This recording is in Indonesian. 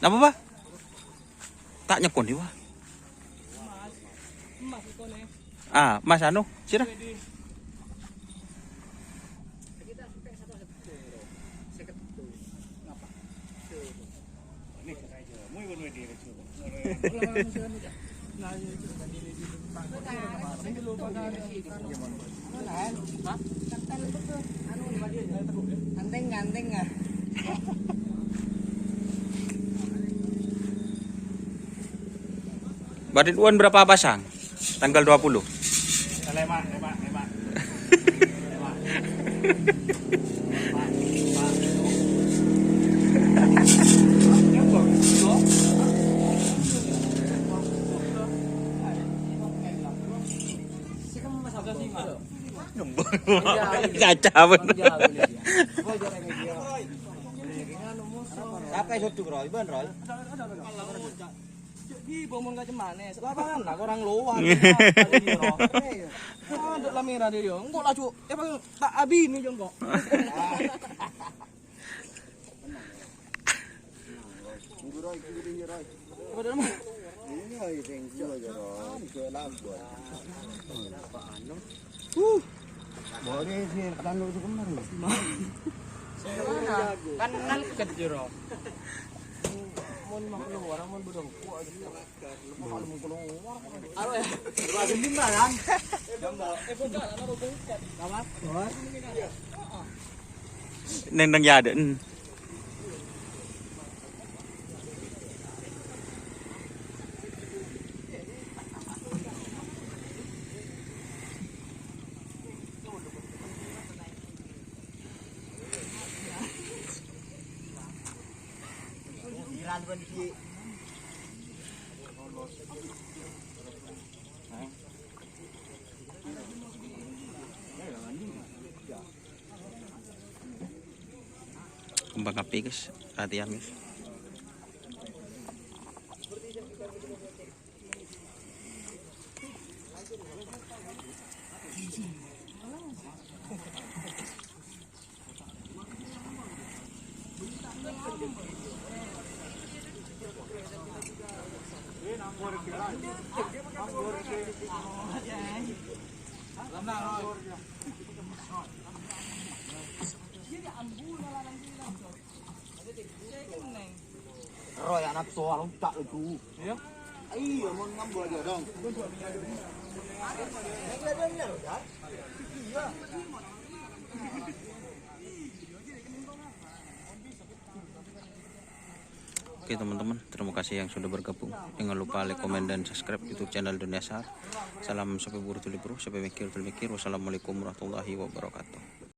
Napa ba? Tak nyekon di wah. Ah, Mas anu, sira. Ganteng ah. Badin Uan berapa pasang? Tanggal 20. Lemak. Caca bener. Apa iso tuh Roy? Ben Roy. Di bomong ka mana? Selapan lah orang luar. Ada lamira dia. Engkau lah cu. Tak abi ni jong kok. Boleh sih kan lu kemarin. Kan nalket jero. Mun mah keluar, mun budong ku aja. Mau keluar. Aro ya. Lagi lima kan? Bongkar ana bongkar. Kamat. Neng ya ada. Kembang api guys, latihan guys. Roy anak tua lu tak lu. Iya. Iya mau ngambil aja dong. Oke teman-teman, terima kasih yang sudah bergabung. Jangan lupa like, komen, dan subscribe YouTube channel Dunia Sar. Salam sampai buru tuli bro, sampai mikir tuli mikir. Wassalamualaikum warahmatullahi wabarakatuh.